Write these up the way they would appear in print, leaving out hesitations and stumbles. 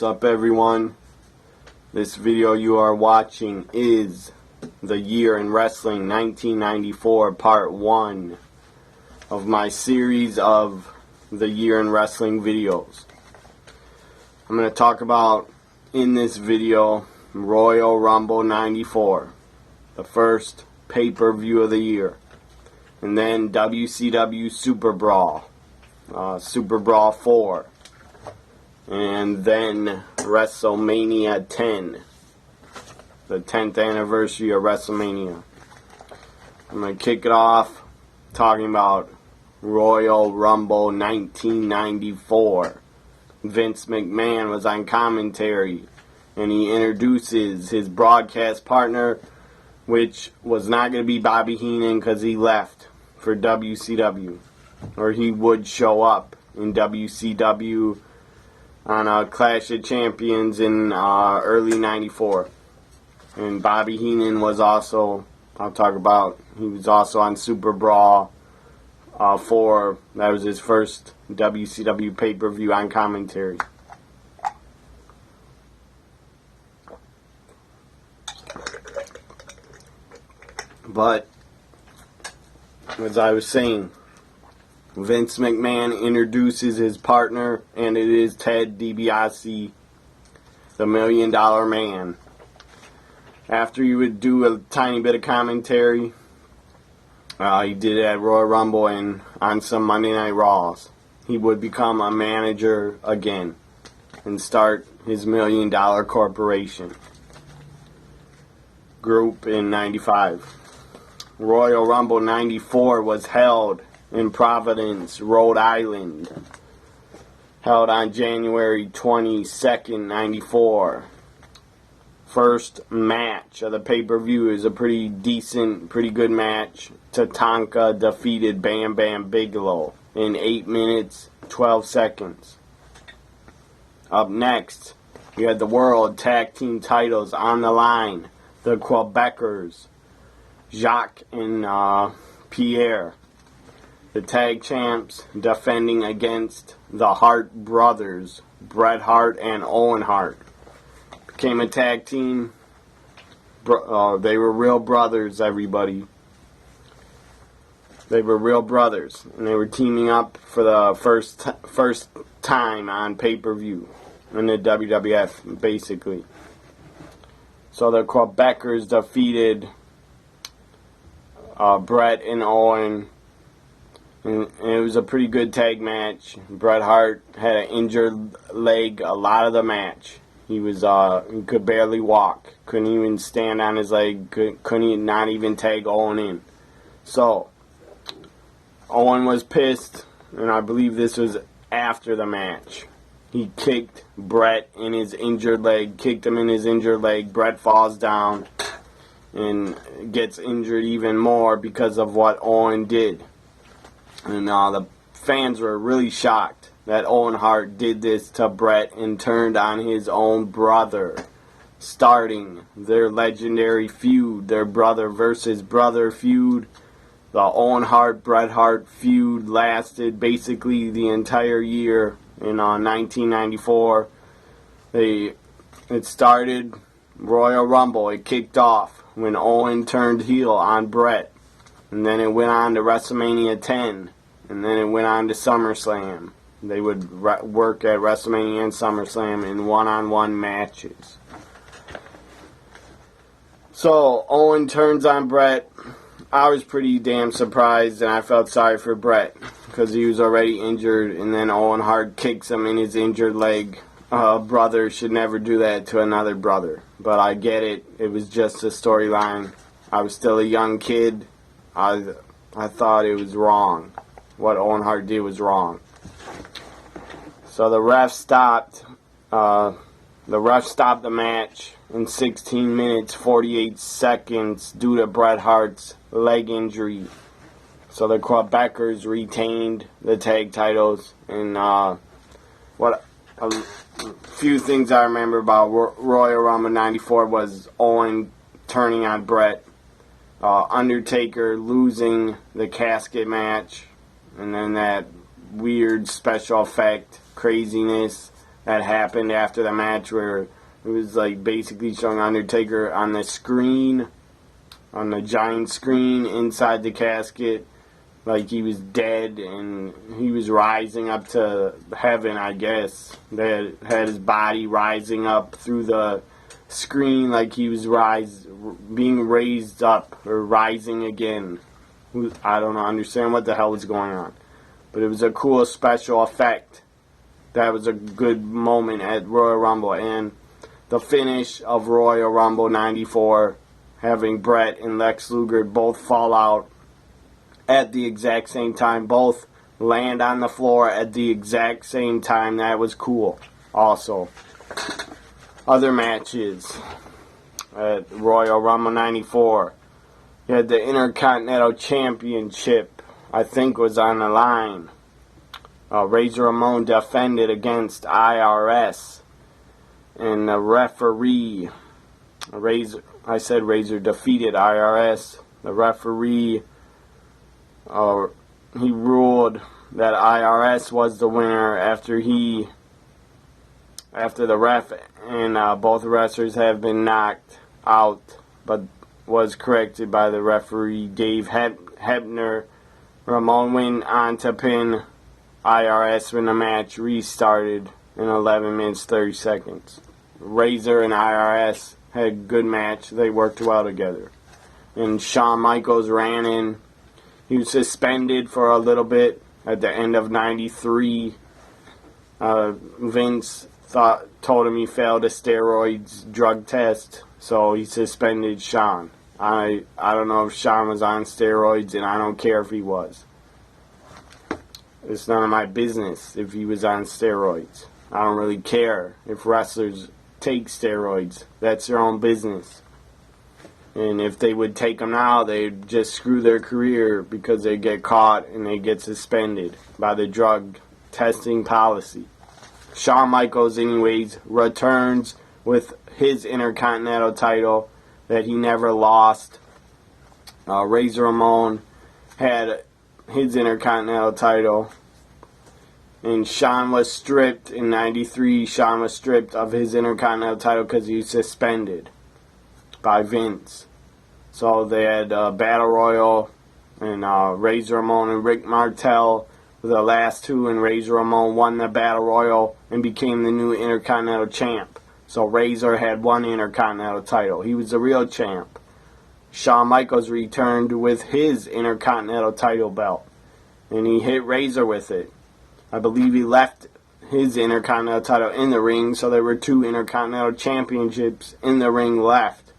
What's up, everyone? This video you are watching is the Year in Wrestling 1994 Part 1 of my series of the Year in Wrestling videos. I'm going to talk about, in this video, Royal Rumble 94, the first pay-per-view of the year, and then WCW SuperBrawl, SuperBrawl 4, and then Wrestlemania 10, the 10th anniversary of Wrestlemania. I'm going to kick it off talking about Royal Rumble 1994. Vince McMahon was on commentary, and he introduces his broadcast partner, which was not going to be Bobby Heenan because he left for WCW, or he would show up in WCW on Clash of Champions in early 94. And Bobby Heenan was also, I'll talk about, he was also on Super Brawl 4. That was his first WCW pay-per-view on commentary. But, as I was saying, Vince McMahon introduces his partner, and it is Ted DiBiase, the $1 Million Man. After he would do a tiny bit of commentary, he did it at Royal Rumble and on some Monday Night Raws, he would become a manager again and start his $1 Million Corporation group in 95. Royal Rumble 94 was held in Providence, Rhode Island, held on January 22nd, 94. First match of the pay-per-view is a pretty decent, pretty good match. Tatanka defeated Bam Bam Bigelow in 8 minutes, 12 seconds. Up next, you had the World Tag Team titles on the line. The Quebecers, Jacques and Pierre, the tag champs, defending against the Hart brothers, Bret Hart and Owen Hart. Became a tag team. They were real brothers, everybody. They were real brothers, and they were teaming up for the first time on pay-per-view in the WWF, basically. So the Quebecers defeated Bret and Owen, and it was a pretty good tag match. Bret Hart had an injured leg a lot of the match. He could barely walk, couldn't even stand on his leg, couldn't not even tag Owen in. So Owen was pissed, and I believe this was after the match. He kicked Bret in his injured leg, kicked him in his injured leg. Bret falls down and gets injured even more because of what Owen did. And the fans were really shocked that Owen Hart did this to Bret and turned on his own brother, starting their legendary feud, their brother versus brother feud. The Owen Hart-Bret Hart feud lasted basically the entire year in 1994. It started Royal Rumble. It kicked off when Owen turned heel on Bret. And then it went on to WrestleMania 10. And then it went on to SummerSlam. They would work at WrestleMania and SummerSlam in one-on-one matches. So Owen turns on Bret. I was pretty damn surprised, and I felt sorry for Bret because he was already injured, and then Owen Hart kicks him in his injured leg. A brother should never do that to another brother. But I get it. It was just a storyline. I was still a young kid. I thought it was wrong. What Owen Hart did was wrong. So the ref stopped. The match in 16 minutes 48 seconds due to Bret Hart's leg injury. So the Quebecers retained the tag titles. And a few things I remember about Royal Rumble 94 was Owen turning on Bret, Undertaker losing the casket match, and then that weird special effect craziness that happened after the match, where it was like basically showing Undertaker on the screen, on the giant screen inside the casket, like he was dead and he was rising up to heaven, I guess. They had his body rising up through the screen like he was being raised up or rising again. I don't understand what the hell was going on. But it was a cool special effect. That was a good moment at Royal Rumble. And the finish of Royal Rumble 94, having Bret and Lex Luger both fall out at the exact same time, both land on the floor at the exact same time. That was cool. Also, other matches at Royal Rumble 94, you had the Intercontinental Championship, I think, was on the line. Razor Ramon defended against IRS, and the referee, Razor defeated IRS. The referee, he ruled that IRS was the winner after the ref and both wrestlers have been knocked out, but was corrected by the referee Dave Hebner. Ramon went on to pin IRS when the match restarted in 11 minutes 30 seconds. Razor and IRS had a good match. They worked well together. And Shawn Michaels ran in. He was suspended for a little bit at the end of 93. Vince told him he failed a steroids drug test, so he suspended Shawn. I don't know if Shawn was on steroids, and I don't care if he was. It's none of my business if he was on steroids. I don't really care if wrestlers take steroids. That's their own business. And if they would take them now, they'd just screw their career because they get caught and they get suspended by the drug testing policy. Shawn Michaels, anyways, returns with his Intercontinental title that he never lost. Razor Ramon had his Intercontinental title. And Shawn was stripped in 93. Shawn was stripped of his Intercontinental title because he was suspended by Vince. So they had Battle Royal, and Razor Ramon and Rick Martel were the last two, and Razor Ramon won the Battle Royal and became the new Intercontinental champ. So Razor had one Intercontinental title. He was the real champ. Shawn Michaels returned with his Intercontinental title belt, and he hit Razor with it. I believe he left his Intercontinental title in the ring, so there were two Intercontinental championships in the ring left.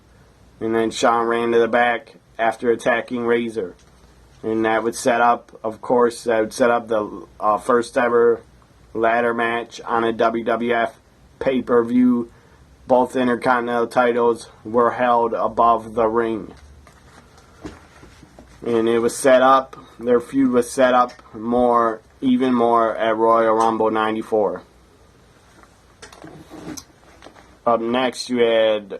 And then Shawn ran to the back after attacking Razor. And that would set up, of course, the first ever ladder match on a WWF pay-per-view. Both Intercontinental titles were held above the ring. And it was set up, their feud was set up even more at Royal Rumble 94. Up next, you had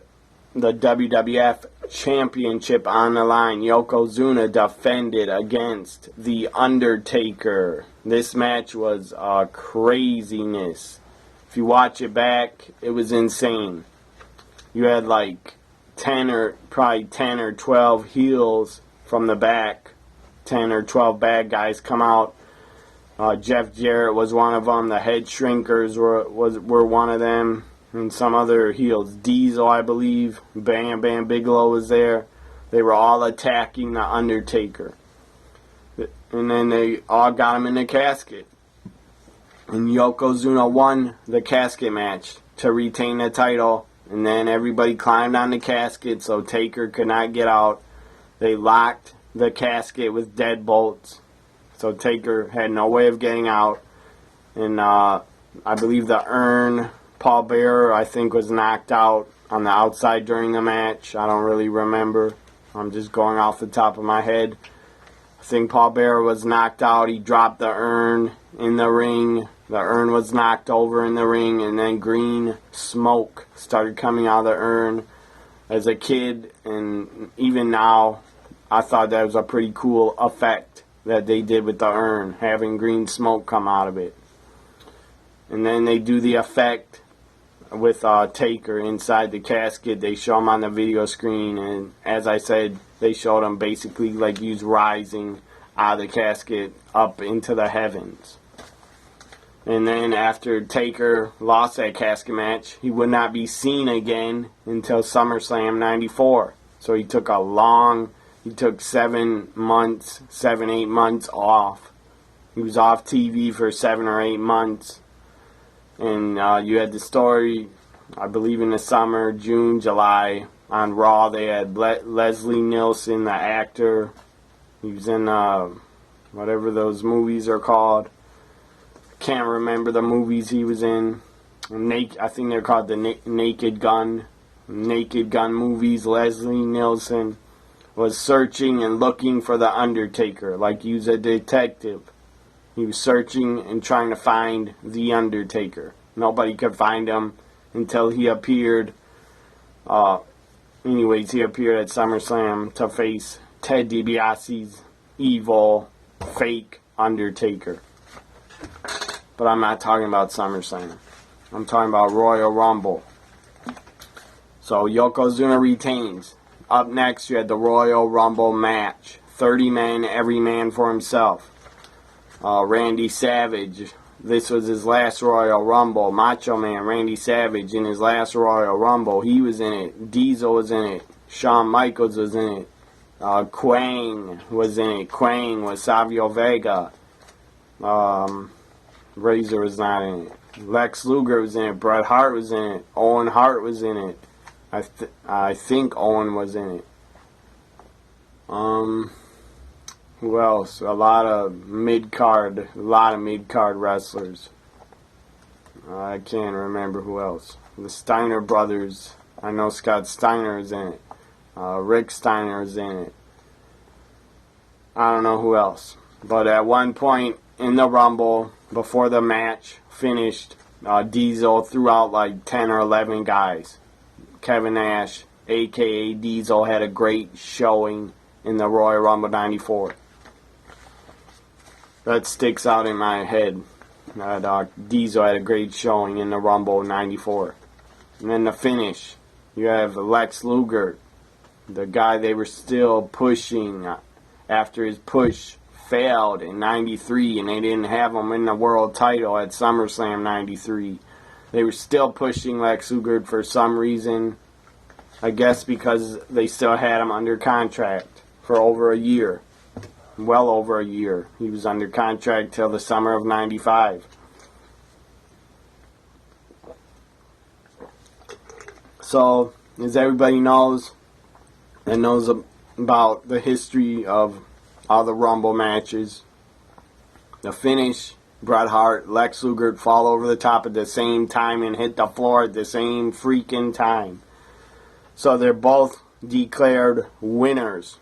the WWF Championship on the line. Yokozuna defended against The Undertaker. This match was craziness. If you watch it back, it was insane. You had like 10 or 12 heels from the back. 10 or 12 bad guys come out. Jeff Jarrett was one of them. The Head Shrinkers were one of them. And some other heels. Diesel, I believe. Bam Bam Bigelow was there. They were all attacking The Undertaker. And then they all got him in the casket. And Yokozuna won the casket match to retain the title. And then everybody climbed on the casket so Taker could not get out. They locked the casket with deadbolts. So Taker had no way of getting out. And I believe the urn, Paul Bearer, I think, was knocked out on the outside during the match. I don't really remember. I'm just going off the top of my head. I think Paul Bearer was knocked out. He dropped the urn in the ring. The urn was knocked over in the ring, and then green smoke started coming out of the urn. As a kid, and even now, I thought that was a pretty cool effect that they did with the urn, having green smoke come out of it. And then they do the effect with Taker inside the casket. They show him on the video screen, and as I said, they showed him basically like he was rising out of the casket up into the heavens. And then after Taker lost that casket match, he would not be seen again until SummerSlam 94. So he took 7 months, 8 months off. He was off TV for 7 or 8 months. And you had the story, I believe in the summer, June, July, on Raw. They had Leslie Nielsen, the actor. He was in whatever those movies are called. Can't remember the movies he was in. I think they're called the Naked Gun movies. Leslie Nielsen was searching and looking for the Undertaker, like he was a detective. He was searching and trying to find the Undertaker. Nobody could find him until he appeared. Anyways, he appeared at SummerSlam to face Ted DiBiase's evil, fake Undertaker. But I'm not talking about SummerSlam. I'm talking about Royal Rumble. So Yokozuna retains. Up next, you had the Royal Rumble match. 30 men, every man for himself. Randy Savage, this was his last Royal Rumble. Macho Man Randy Savage in his last Royal Rumble, he was in it. Diesel was in it. Shawn Michaels was in it. Quang was in it. Quang was Savio Vega. Razor was not in it. Lex Luger was in it. Bret Hart was in it. Owen Hart was in it. I think Owen was in it. Who else? A lot of mid-card wrestlers. I can't remember who else. The Steiner brothers. I know Scott Steiner is in it. Rick Steiner is in it. I don't know who else. But at one point in the Rumble, before the match finished, Diesel threw out like 10 or 11 guys. Kevin Nash, a.k.a. Diesel, had a great showing in the Royal Rumble 94. That sticks out in my head. Diesel had a great showing in the Rumble 94. And then the finish. You have Lex Luger, the guy they were still pushing after his push failed in 93, and they didn't have him in the world title at SummerSlam 93. They were still pushing Lex Luger for some reason. I guess because they still had him under contract for over a year. Well over a year. He was under contract till the summer of 95. So, as everybody knows, and knows about the history of all the Rumble matches, the finish, Bret Hart, Lex Luger fall over the top at the same time and hit the floor at the same freaking time. So they're both declared winners.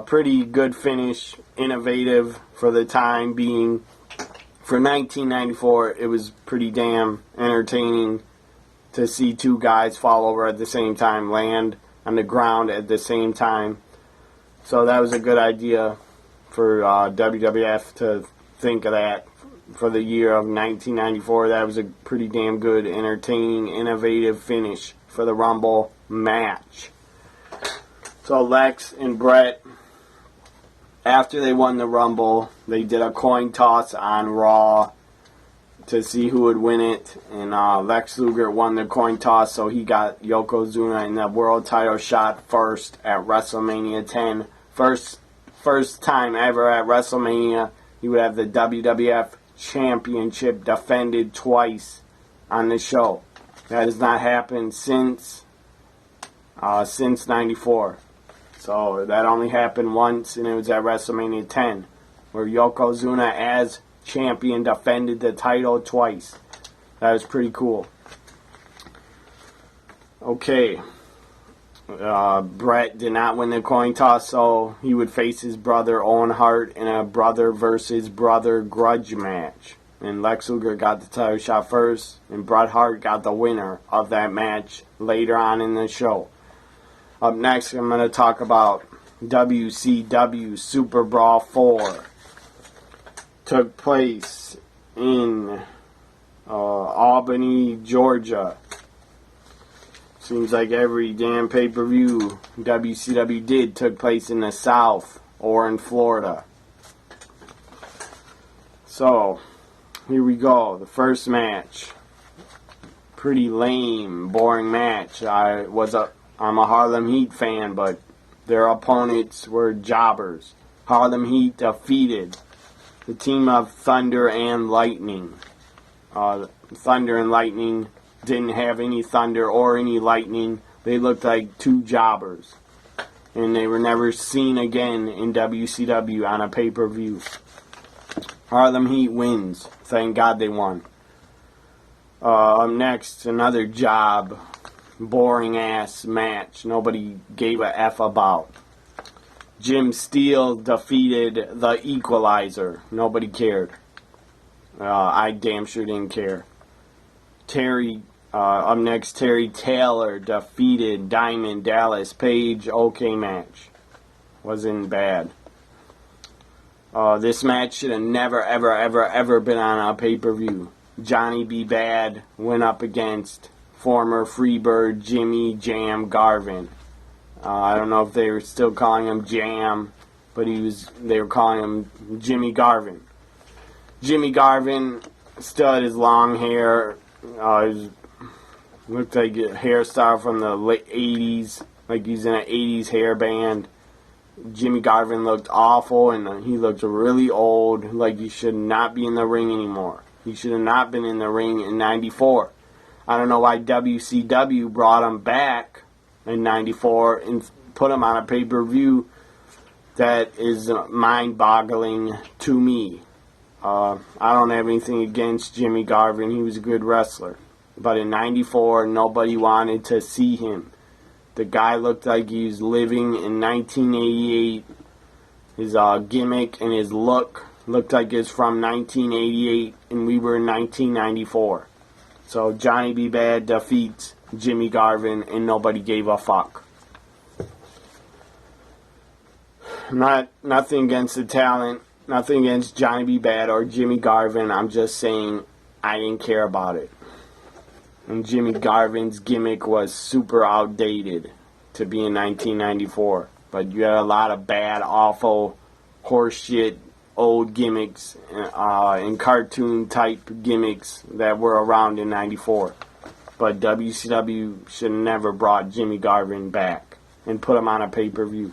Pretty good finish, innovative for the time being. For 1994, it was pretty damn entertaining to see two guys fall over at the same time, land on the ground at the same time. So that was a good idea for WWF to think of that for the year of 1994. That was a pretty damn good, entertaining, innovative finish for the Rumble match. So Lex and Bret, after they won the Rumble, they did a coin toss on Raw to see who would win it. And Lex Luger won the coin toss, so he got Yokozuna in the world title shot first at WrestleMania 10. First time ever at WrestleMania, he would have the WWF Championship defended twice on the show. That has not happened since 94. So that only happened once, and it was at WrestleMania 10, where Yokozuna as champion defended the title twice. That was pretty cool. Okay. Bret did not win the coin toss, so he would face his brother Owen Hart in a brother versus brother grudge match. And Lex Luger got the title shot first, and Bret Hart got the winner of that match later on in the show. Up next, I'm going to talk about WCW SuperBrawl 4. Took place in Albany, Georgia. Seems like every damn pay-per-view WCW did took place in the South or in Florida. So, here we go. The first match. Pretty lame, boring match. I'm a Harlem Heat fan, but their opponents were jobbers. Harlem Heat defeated the team of Thunder and Lightning. Thunder and Lightning didn't have any thunder or any lightning. They looked like two jobbers. And they were never seen again in WCW on a pay-per-view. Harlem Heat wins. Thank God they won. Up next, another job. Boring-ass match. Nobody gave a F about. Jim Steele defeated the Equalizer. Nobody cared. I damn sure didn't care. Up next, Terry Taylor defeated Diamond Dallas Page. Okay match. Wasn't bad. This match should have never, ever, ever, ever been on a pay-per-view. Johnny B. Bad went up against former Freebird Jimmy Jam Garvin. I don't know if they were still calling him Jam, but they were calling him Jimmy Garvin. Jimmy Garvin still had his long hair. Looked like a hairstyle from the late 80s, like he's in an 80s hair band. Jimmy Garvin looked awful, and he looked really old, like he should not be in the ring anymore. He should have not been in the ring in 94. I don't know why WCW brought him back in 94 and put him on a pay-per-view. That is mind-boggling to me. I don't have anything against Jimmy Garvin. He was a good wrestler. But in 94, nobody wanted to see him. The guy looked like he was living in 1988. His gimmick and his look looked like it's from 1988, and we were in 1994. So Johnny B. Bad defeats Jimmy Garvin, and nobody gave a fuck. Nothing against the talent, nothing against Johnny B. Bad or Jimmy Garvin. I'm just saying I didn't care about it. And Jimmy Garvin's gimmick was super outdated to be in 1994. But you had a lot of bad, awful, horseshit, old gimmicks and cartoon-type gimmicks that were around in 94. But WCW should have never brought Jimmy Garvin back and put him on a pay-per-view.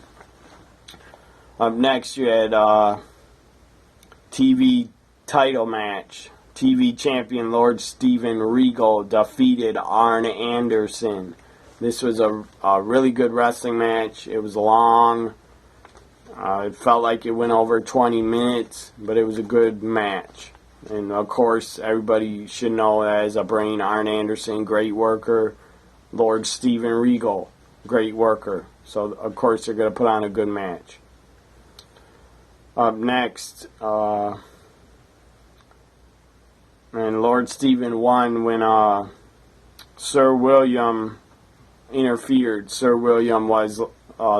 Up next, you had TV title match. TV champion Lord Steven Regal defeated Arn Anderson. This was a really good wrestling match. It was long. It felt like it went over 20 minutes, but it was a good match. And of course, everybody should know that as a brain, Arn Anderson, great worker. Lord Steven Regal, great worker. So of course, they're going to put on a good match. Up next, and Lord Steven won when Sir William interfered. Sir William was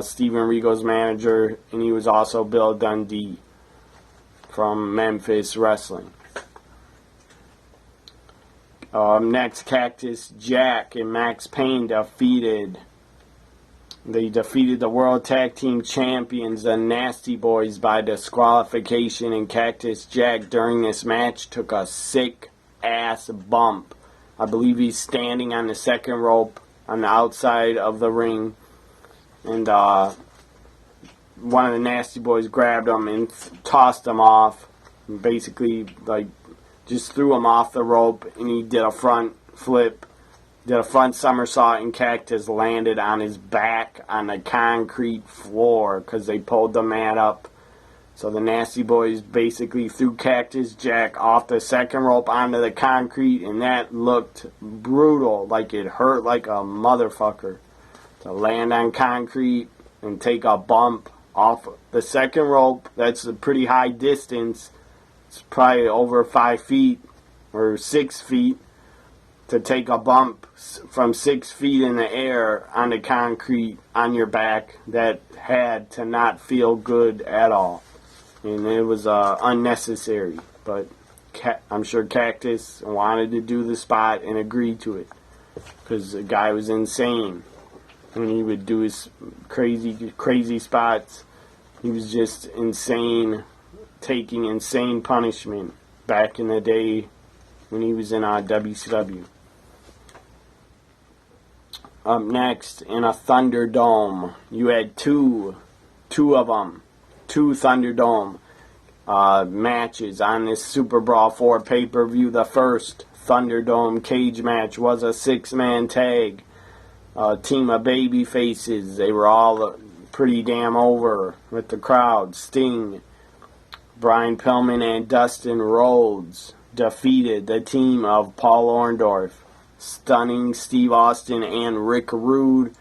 Steven Regal's manager, and he was also Bill Dundee from Memphis Wrestling. Next, Cactus Jack and Max Payne defeated the World Tag Team Champions, the Nasty Boys, by disqualification, and Cactus Jack during this match took a sick ass bump. I believe he's standing on the second rope on the outside of the ring, and one of the Nasty Boys grabbed him and tossed him off, and basically like just threw him off the rope, and he did a front flip. Did a front somersault, and Cactus landed on his back on the concrete floor because they pulled the mat up. So the Nasty Boys basically threw Cactus Jack off the second rope onto the concrete, and that looked brutal, like it hurt like a motherfucker. To land on concrete and take a bump off the second rope, that's a pretty high distance. It's probably over 5 feet or 6 feet. To take a bump from 6 feet in the air on the concrete on your back, that had to not feel good at all. And it was unnecessary. But I'm sure Cactus wanted to do the spot and agreed to it, because the guy was insane when he would do his crazy spots. He was just insane, taking insane punishment back in the day when he was in WCW. Up next, in a Thunderdome, you had two Thunderdome matches on this Super Brawl 4 pay-per-view. The first Thunderdome cage match was a 6-man tag. Team of baby faces. They were all pretty damn over with the crowd. Sting, Brian Pillman, and Dustin Rhodes defeated the team of Paul Orndorff, Stunning Steve Austin, and Rick Rude.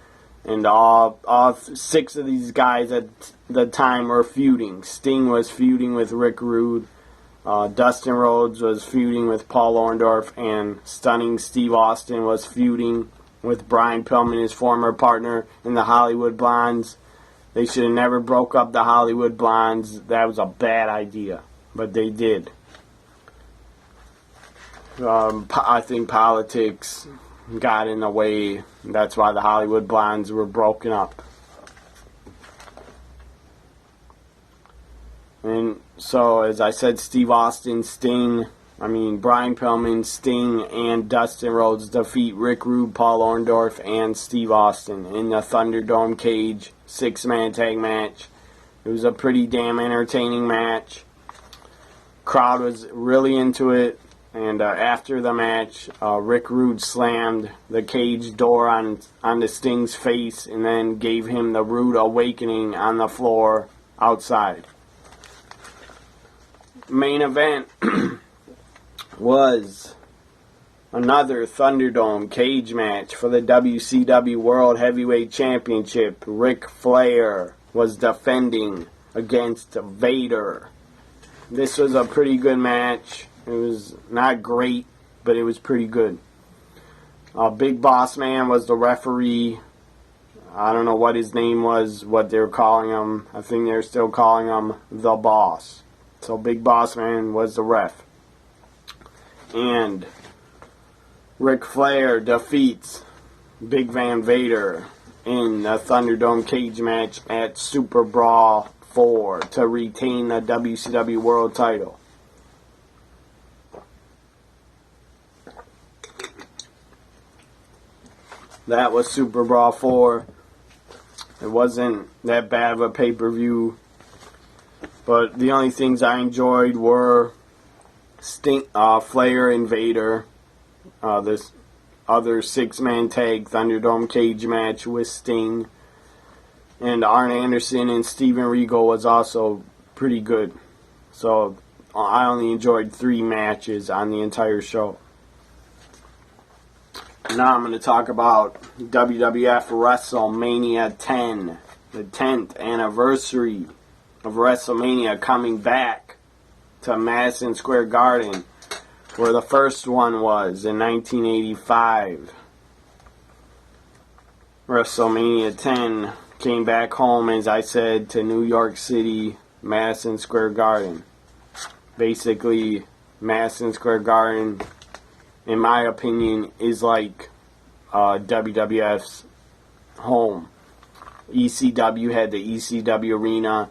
And all 6 of these guys at the time were feuding. Sting was feuding with Rick Rude. Dustin Rhodes was feuding with Paul Orndorff. And Stunning Steve Austin was feuding with Brian Pillman, his former partner in the Hollywood Blondes. They should have never broke up the Hollywood Blondes. That was a bad idea, but they did. I think politics got in the way. That's why the Hollywood Blondes were broken up. And so, as I said, Steve Austin, Brian Pillman, Sting, and Dustin Rhodes defeat Rick Rude, Paul Orndorff, and Steve Austin in the Thunderdome cage 6-man tag match. It was a pretty damn entertaining match. Crowd was really into it. And after the match, Rick Rude slammed the cage door onto Sting's face and then gave him the Rude Awakening on the floor outside. Main event was another Thunderdome cage match for the WCW World Heavyweight Championship. Ric Flair was defending against Vader. This was a pretty good match. It was not great, but it was pretty good. Big Boss Man was the referee. I don't know what his name was, what they were calling him. I think they're still calling him the Boss. So Big Boss Man was the ref. And Ric Flair defeats Big Van Vader in the Thunderdome cage match at Super Brawl 4 to retain the WCW World title. That was Super Brawl 4. It wasn't that bad of a pay-per-view. But the only things I enjoyed were Flair and Vader. This other 6-man tag Thunderdome cage match with Sting. And Arn Anderson and Steven Regal was also pretty good. So I only enjoyed 3 matches on the entire show. Now I'm going to talk about WWF WrestleMania 10, the 10th anniversary of WrestleMania coming back to Madison Square Garden, where the first one was in 1985. WrestleMania 10 came back home, as I said, to New York City, Madison Square Garden. Basically, Madison Square Garden, in my opinion, is like WWF's home. ECW had the ECW arena.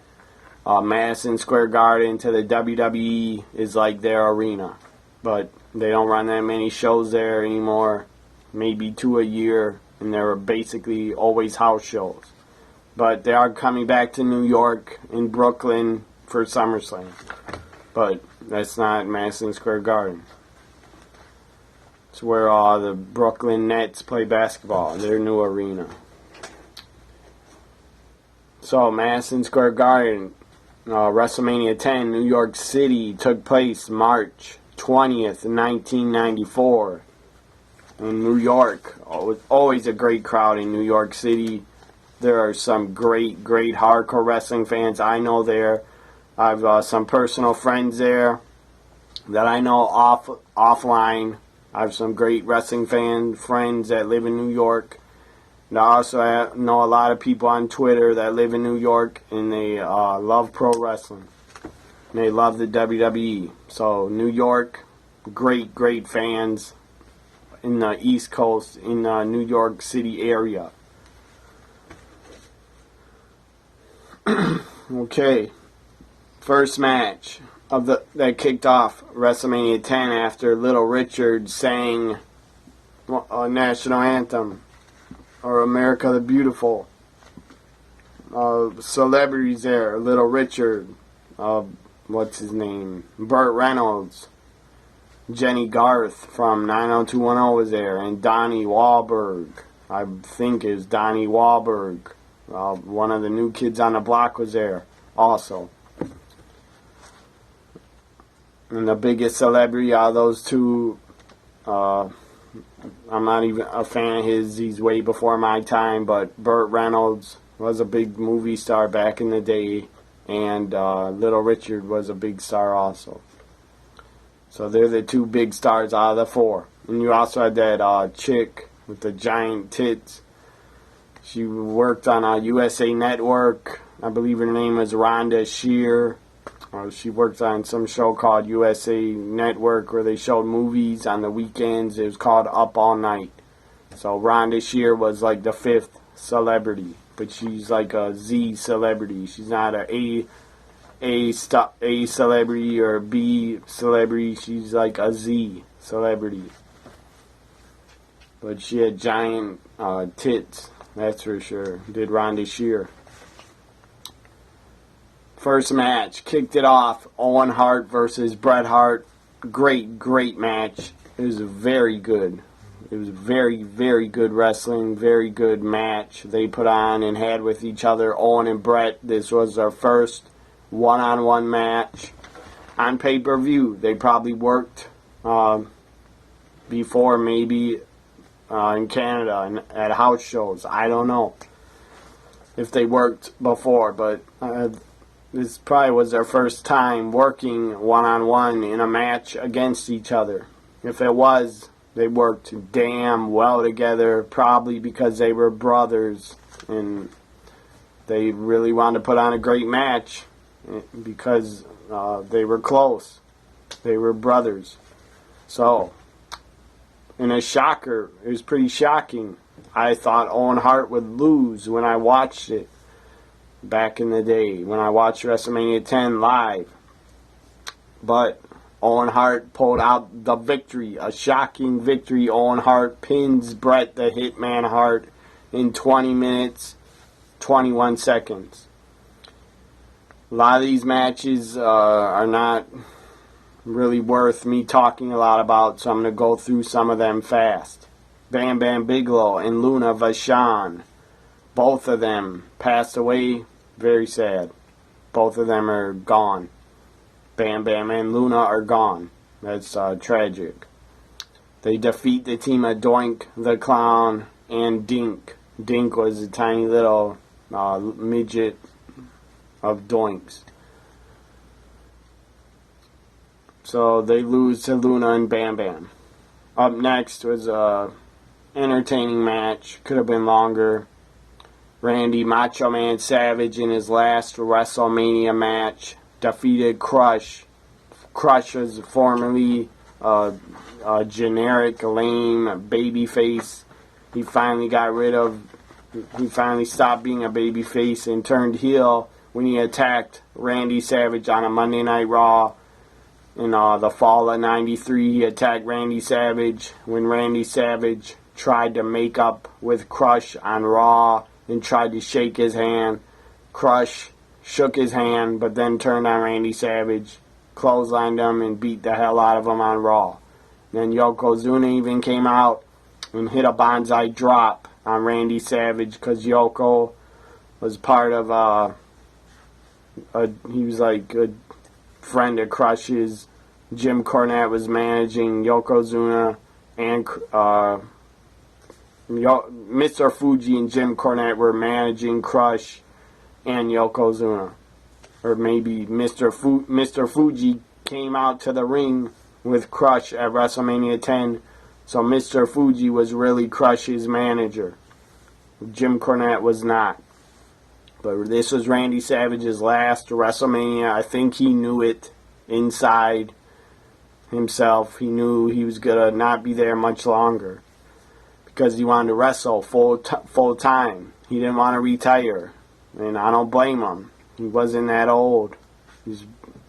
Madison Square Garden to the WWE is like their arena. But they don't run that many shows there anymore. Maybe 2 a year. And they're basically always house shows. But they are coming back to New York and Brooklyn for SummerSlam. But that's not Madison Square Garden. It's where the Brooklyn Nets play basketball, their new arena. So, Madison Square Garden, WrestleMania 10, New York City, took place March 20th, 1994. In New York, always a great crowd in New York City. There are some great hardcore wrestling fans I know there. I have some personal friends there that I know offline. I have some great wrestling friends that live in New York. And I also know a lot of people on Twitter that live in New York, and they love pro wrestling. and they love the WWE. So New York, great fans in the East Coast, in the New York City area. Okay, first match of that kicked off WrestleMania 10 after Little Richard sang a national anthem, or America the Beautiful. Celebrities there: Little Richard, what's his name, Burt Reynolds, Jenny Garth from 90210 was there, and Donnie Wahlberg. I think it was Donnie Wahlberg. One of the new kids on the block was there also. And the biggest celebrity out of those two, I'm not even a fan of his. He's way before my time, but Burt Reynolds was a big movie star back in the day, and Little Richard was a big star also. So they're the two big stars out of the four. And you also had that chick with the giant tits. She worked on a USA Network. I believe her name was Rhonda Shear. She worked on some show called USA Network where they showed movies on the weekends. It was called Up All Night. So Rhonda Shear was like the fifth celebrity, but she's like a Z celebrity. She's not a celebrity or a B celebrity. She's like a Z celebrity. But she had giant tits, that's for sure. Did Rhonda Shear. First match, kicked it off, Owen Hart versus Bret Hart. Great match. It was very good. It was very good wrestling, very good match they put on and had with each other. Owen and Bret, this was their first one-on-one match on pay-per-view. They probably worked before, maybe in Canada and at house shows. I don't know if they worked before, but this probably was their first time working one-on-one in a match against each other. If it was, they worked damn well together, probably because they were brothers and they really wanted to put on a great match because they were close. They were brothers. So, in a shocker, it was pretty shocking. I thought Owen Hart would lose when I watched it back in the day, when I watched WrestleMania 10 live. But Owen Hart pulled out the victory, a shocking victory. Owen Hart pins Bret the Hitman Hart in 20 minutes, 21 seconds. A lot of these matches are not really worth me talking a lot about, so I'm going to go through some of them fast. Bam Bam Bigelow and Luna Vachon. Both of them passed away. Very sad. Both of them are gone. Bam Bam and Luna are gone. That's tragic. They defeat the team of Doink the Clown and Dink. Dink was a tiny little midget of Doinks. So they lose to Luna and Bam Bam. Up next was a entertaining match. Could have been longer. Randy Macho Man Savage in his last WrestleMania match defeated Crush. Crush was formerly a generic, lame babyface. He finally stopped being a babyface and turned heel when he attacked Randy Savage on a Monday Night Raw. In the fall of '93, he attacked Randy Savage when Randy Savage tried to make up with Crush on Raw and tried to shake his hand. Crush shook his hand, but then turned on Randy Savage, clotheslined him, and beat the hell out of him on Raw. Then Yokozuna even came out and hit a bonsai drop on Randy Savage because Yoko was part of he was like a friend of Crush's. Jim Cornette was managing Yokozuna, and Mr. Fuji and Jim Cornette were managing Crush and Yokozuna. Or maybe Mr. Fuji came out to the ring with Crush at WrestleMania 10, so Mr. Fuji was really Crush's manager. Jim Cornette was not. But this was Randy Savage's last WrestleMania. I think he knew it inside himself. He knew he was going to not be there much longer because he wanted to wrestle full time. He didn't want to retire, and I don't blame him. He wasn't that old.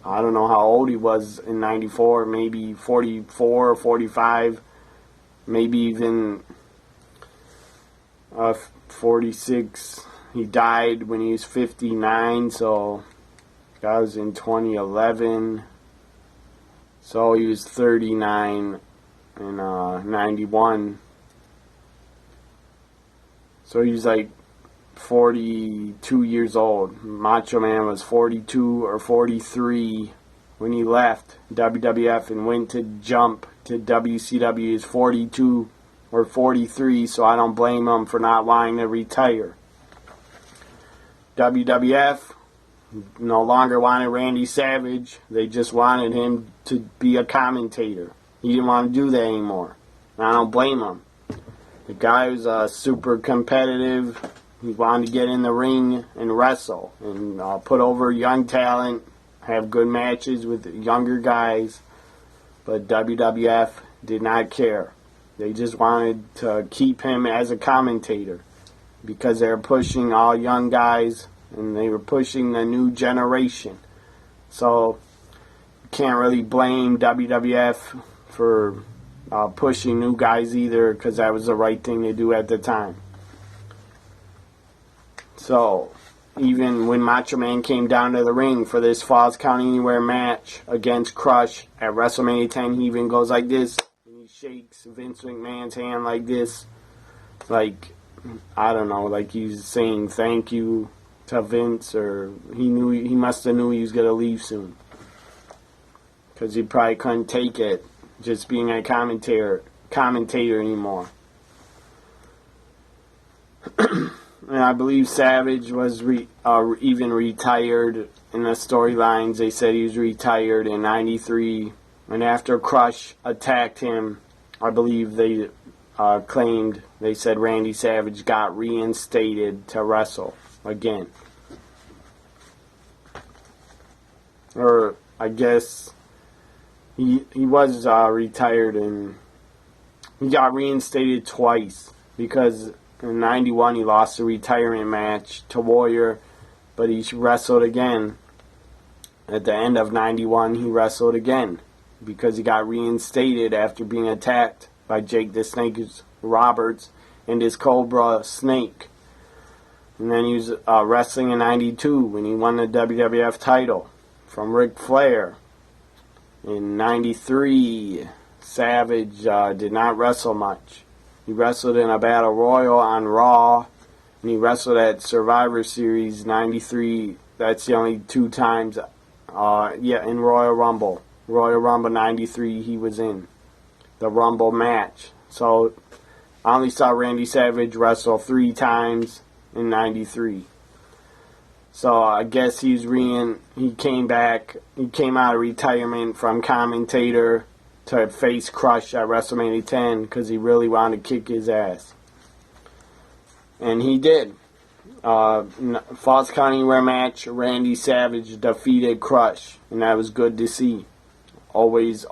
I don't know how old he was in 94, maybe 44 or 45, maybe even 46. He died when he was 59, so that was in 2011. So he was 39 in 91. So he was like 42 years old. Macho Man was 42 or 43 when he left WWF and went to jump to WCW. He was 42 or 43, so I don't blame him for not wanting to retire. WWF no longer wanted Randy Savage. They just wanted him to be a commentator. He didn't want to do that anymore. And I don't blame him. The guy was super competitive. He wanted to get in the ring and wrestle and put over young talent, have good matches with younger guys. But WWF did not care. They just wanted to keep him as a commentator because they were pushing all young guys and they were pushing the new generation. So you can't really blame WWF for pushing new guys either, because that was the right thing to do at the time. So even when Macho Man came down to the ring for this Falls Count Anywhere match against Crush at WrestleMania 10, he even goes like this, and he shakes Vince McMahon's hand like this, like, I don't know, like he's saying thank you to Vince, or he must have knew he was going to leave soon, because he probably couldn't take it just being a commentator anymore. And I believe Savage was even retired in the storylines. They said he was retired in 93. And after Crush attacked him, I believe they claimed, they said Randy Savage got reinstated to wrestle again. Or I guess he was retired, and he got reinstated twice, because in 91 he lost a retirement match to Warrior, but he wrestled again. At the end of 91 he wrestled again because he got reinstated after being attacked by Jake the Snake Roberts and his Cobra Snake. And then he was wrestling in 92 when he won the WWF title from Ric Flair. In 93, Savage did not wrestle much. He wrestled in a Battle Royal on Raw, and he wrestled at Survivor Series 93. That's the only two times, in Royal Rumble. Royal Rumble 93 he was in the Rumble match. So I only saw Randy Savage wrestle 3 times in 93. So I guess he came back, he came out of retirement from commentator to face Crush at WrestleMania 10 because he really wanted to kick his ass. And he did. Falls Count Anywhere match, Randy Savage defeated Crush, and that was good to see. Always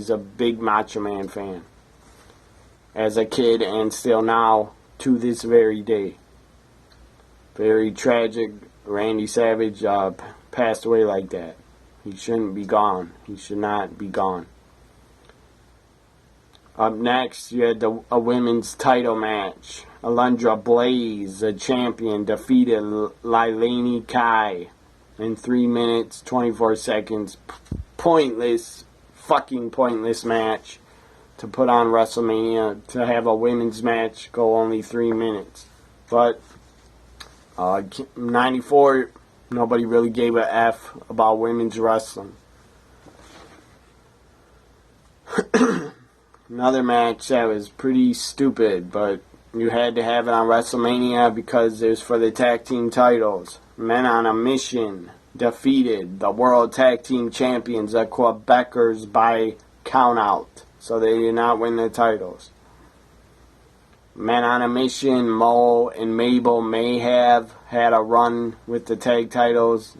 a big Macho Man fan. As a kid and still now to this very day. Very tragic. Randy Savage passed away like that. He shouldn't be gone. He should not be gone. Up next, you had a women's title match. Alundra Blaze, the champion, defeated Leilani Kai in 3 minutes, 24 seconds. Fucking pointless match to put on WrestleMania, to have a women's match go only 3 minutes. But 94, nobody really gave a F about women's wrestling. Another match that was pretty stupid, but you had to have it on WrestleMania because it was for the tag team titles. Men on a Mission defeated the World Tag Team Champions, the Quebecers, by countout. So they did not win the titles. Men on a Mission, Mo and Mabel may have had a run with the tag titles,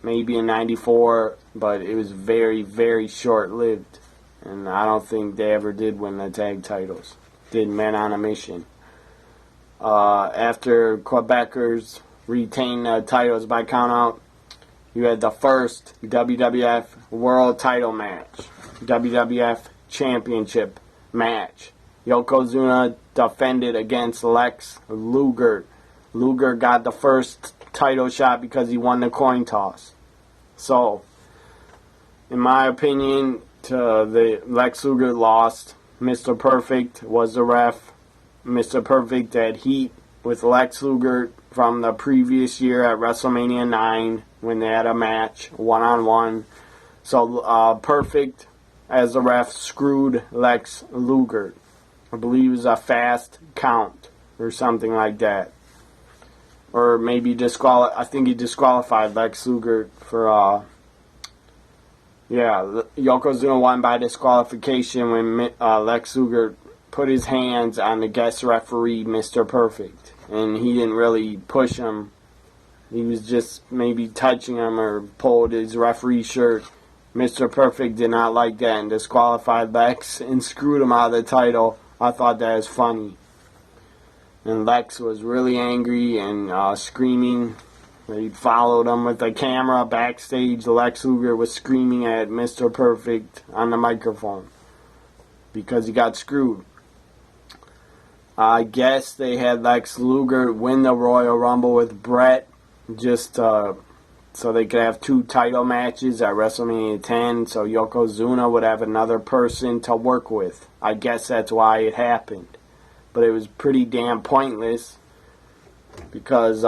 maybe in '94, but it was very, very short-lived. And I don't think they ever did win the tag titles. Did Men on a Mission. After Quebecers retained the titles by countout, you had the first WWF World Title match, WWF Championship match. Yokozuna defended against Lex Luger. Luger got the first title shot because he won the coin toss. So, in my opinion, the Lex Luger lost. Mr. Perfect was the ref. Mr. Perfect had heat with Lex Luger from the previous year at WrestleMania 9 when they had a match, one-on-one. So Perfect, as the ref, screwed Lex Luger. I believe it was a fast count or something like that. Or maybe I think he disqualified Lex Luger for, Yokozuna won by disqualification when Lex Luger put his hands on the guest referee, Mr. Perfect. And he didn't really push him. He was just maybe touching him or pulled his referee shirt. Mr. Perfect did not like that and disqualified Lex and screwed him out of the title. I thought that was funny. And Lex was really angry and screaming. He followed him with the camera backstage. Lex Luger was screaming at Mr. Perfect on the microphone because he got screwed. I guess they had Lex Luger win the Royal Rumble with Brett just so they could have two title matches at WrestleMania 10, so Yokozuna would have another person to work with. I guess that's why it happened. But it was pretty damn pointless because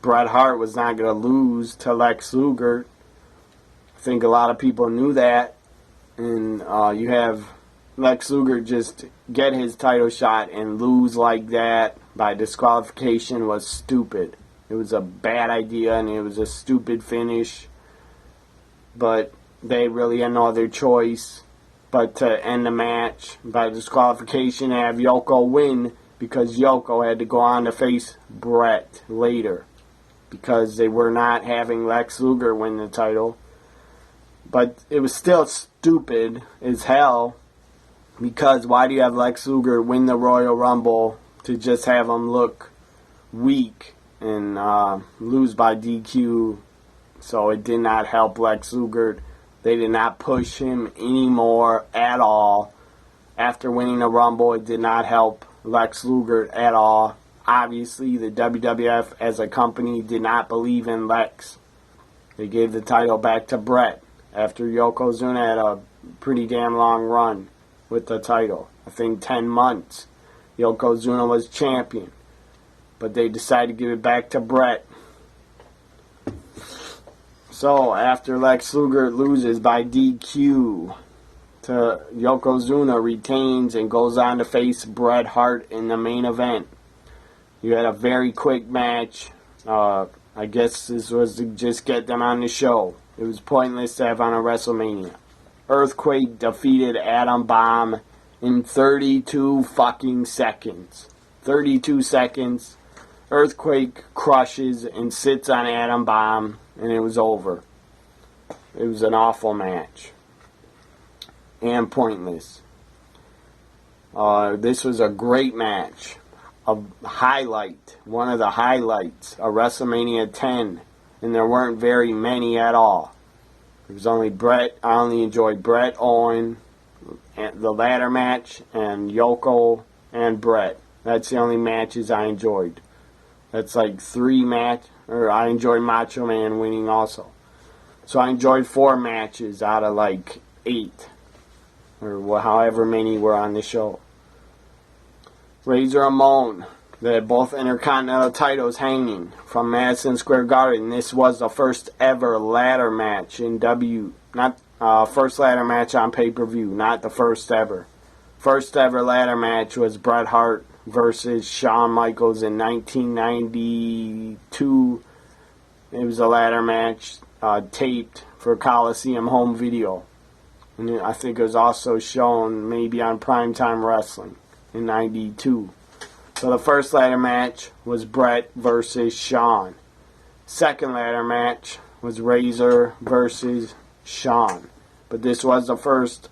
Bret Hart was not going to lose to Lex Luger. I think a lot of people knew that. And you have Lex Luger just get his title shot and lose like that by disqualification was stupid. It was a bad idea and it was a stupid finish. But they really had no other choice but to end the match by disqualification and have Yoko win because Yoko had to go on to face Brett later because they were not having Lex Luger win the title. But it was still stupid as hell because why do you have Lex Luger win the Royal Rumble to just have him look weak and lose by DQ? So it did not help Lex Luger. They did not push him anymore at all. After winning the Rumble, it did not help Lex Luger at all. Obviously, the WWF as a company did not believe in Lex. They gave the title back to Brett after Yokozuna had a pretty damn long run with the title. I think 10 months. Yokozuna was champion. But they decided to give it back to Brett. So, after Lex Luger loses by DQ, Yokozuna retains and goes on to face Bret Hart in the main event. You had a very quick match. I guess this was to just get them on the show. It was pointless to have on a WrestleMania. Earthquake defeated Adam Bomb in 32 fucking seconds. 32 seconds. Earthquake crushes and sits on Adam Bomb, and it was over. It was an awful match. And pointless. This was a great match. A highlight. One of the highlights of WrestleMania 10. And there weren't very many at all. It was only Brett. I only enjoyed Brett, Owen, and the ladder match, and Yoko and Brett. That's the only matches I enjoyed. That's like 3 match, or I enjoyed Macho Man winning also. So I enjoyed 4 matches out of like 8, or however many were on the show. Razor Ramon, they had both Intercontinental titles hanging from Madison Square Garden. This was the first ever ladder match in first ladder match on pay-per-view, not the first ever. First ever ladder match was Bret Hart versus Shawn Michaels in 1992. It was a ladder match taped for Coliseum home video. And I think it was also shown maybe on Primetime Wrestling. in 92. So the first ladder match was Bret versus Shawn. Second ladder match was Razor versus Shawn. But this was the first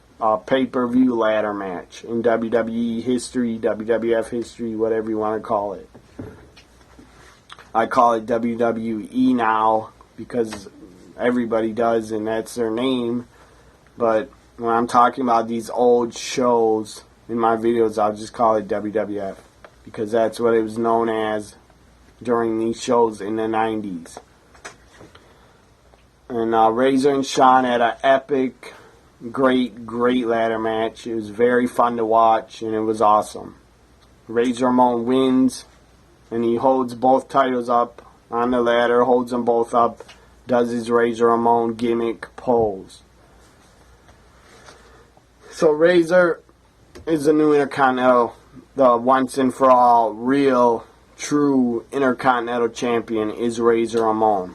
pay-per-view ladder match in WWE history, WWF history, whatever you want to call it. I call it WWE now because everybody does, and that's their name. But when I'm talking about these old shows in my videos, I'll just call it WWF because that's what it was known as during these shows in the 90s. And Razor and Shawn had an epic, great ladder match. It was very fun to watch, and it was awesome. Razor Ramon wins, and he holds both titles up on the ladder, holds them both up, does his Razor Ramon gimmick pose. So Razor is the new Intercontinental, the once and for all, real, true Intercontinental Champion is Razor Ramon.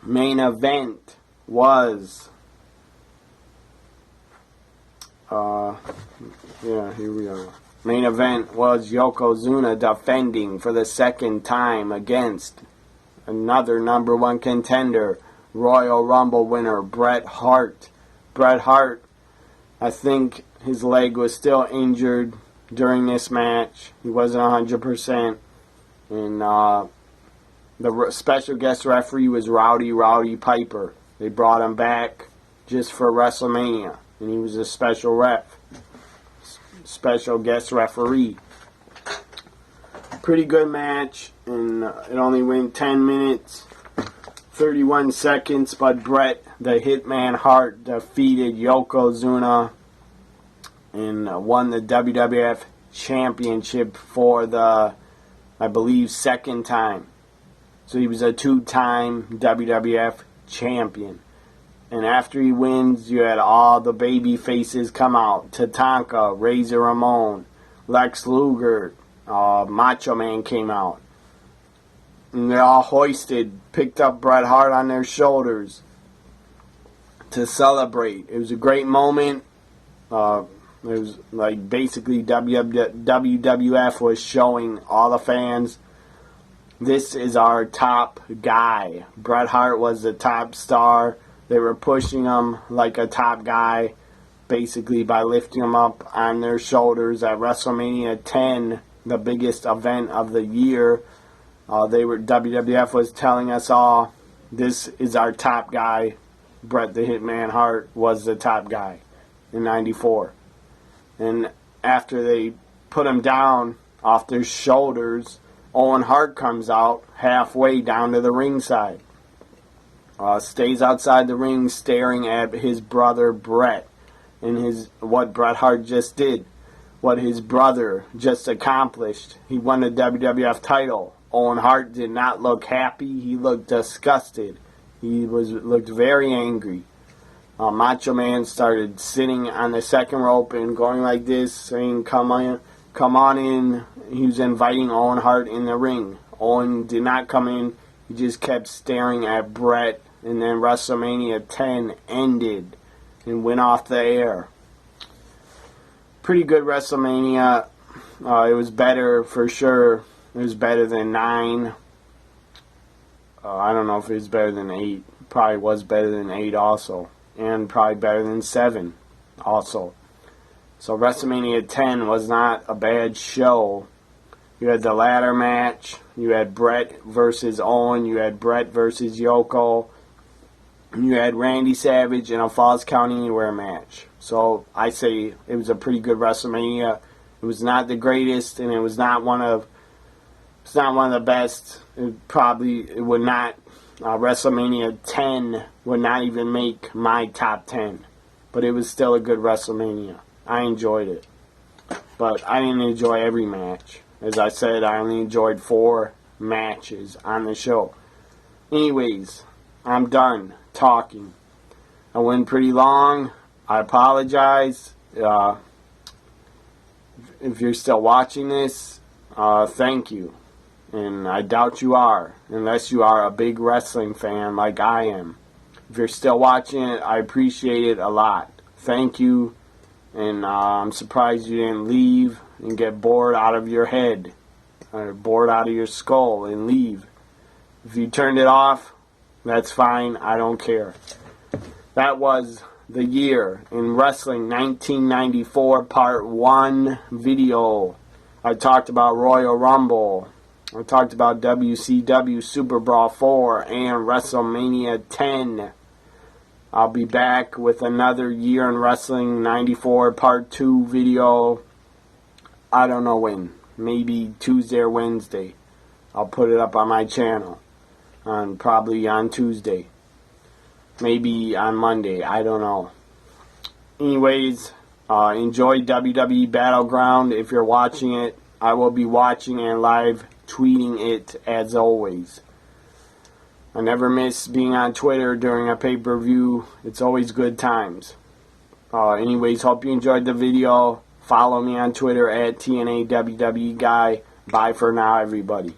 Main event was, here we are. Main event was Yokozuna defending for the second time against another number one contender, Royal Rumble winner Bret Hart. Bret Hart, I think his leg was still injured during this match. He wasn't 100%. And the special guest referee was Rowdy Piper. They brought him back just for WrestleMania. And he was a special guest referee. Pretty good match, and it only went 10 minutes, 31 seconds, but Bret the Hitman Hart defeated Yokozuna and won the WWF Championship for the, I believe, second time. So he was a two-time WWF Champion. And after he wins, you had all the baby faces come out. Tatanka, Razor Ramon, Lex Luger, Macho Man came out. And they all picked up Bret Hart on their shoulders to celebrate. It was a great moment. It was like basically WWF was showing all the fans, this is our top guy. Bret Hart was the top star. They were pushing him like a top guy, basically by lifting him up on their shoulders at WrestleMania 10, the biggest event of the year. WWF was telling us all, this is our top guy. Bret the Hitman Hart was the top guy in 94. And after they put him down off their shoulders, Owen Hart comes out halfway down to the ringside. Stays outside the ring staring at his brother Bret and what Bret Hart just did, what his brother just accomplished. He won the WWF title. Owen Hart did not look happy. He looked disgusted. He looked very angry. Macho Man started sitting on the second rope and going like this, saying, come on in. He was inviting Owen Hart in the ring. Owen did not come in. He just kept staring at Bret, and then WrestleMania 10 ended and went off the air. Pretty good WrestleMania. It was better for sure. It was better than 9. I don't know if it was better than 8. Probably was better than 8 also. And probably better than 7 also. So WrestleMania 10 was not a bad show. You had the ladder match. You had Bret versus Owen. You had Bret versus Yoko. You had Randy Savage in a Falls Count Anywhere match. So I say it was a pretty good WrestleMania. It was not the greatest, and it was not one of the best. It would not. WrestleMania 10 would not even make my top 10, but it was still a good WrestleMania. I enjoyed it, but I didn't enjoy every match. As I said, I only enjoyed 4 matches on the show. Anyways, I'm done talking. I went pretty long. I apologize. If you're still watching this, thank you. And I doubt you are, unless you are a big wrestling fan like I am. If you're still watching it, I appreciate it a lot. Thank you. And I'm surprised you didn't leave and get bored out of your head, or bored out of your skull and leave. If you turned it off, that's fine. I don't care. That was the year in wrestling 1994 part 1 video. I talked about Royal Rumble. I talked about WCW SuperBrawl 4 and Wrestlemania 10. I'll be back with another year in wrestling 94 part 2 video. I don't know when. Maybe Tuesday or Wednesday. I'll put it up on my channel. Probably on Tuesday. Maybe on Monday. I don't know. Anyways, enjoy WWE Battleground. If you're watching it, I will be watching and live tweeting it as always. I never miss being on Twitter during a pay-per-view. It's always good times. Anyways, hope you enjoyed the video. Follow me on Twitter at TNAWWE Guy. Bye for now, everybody.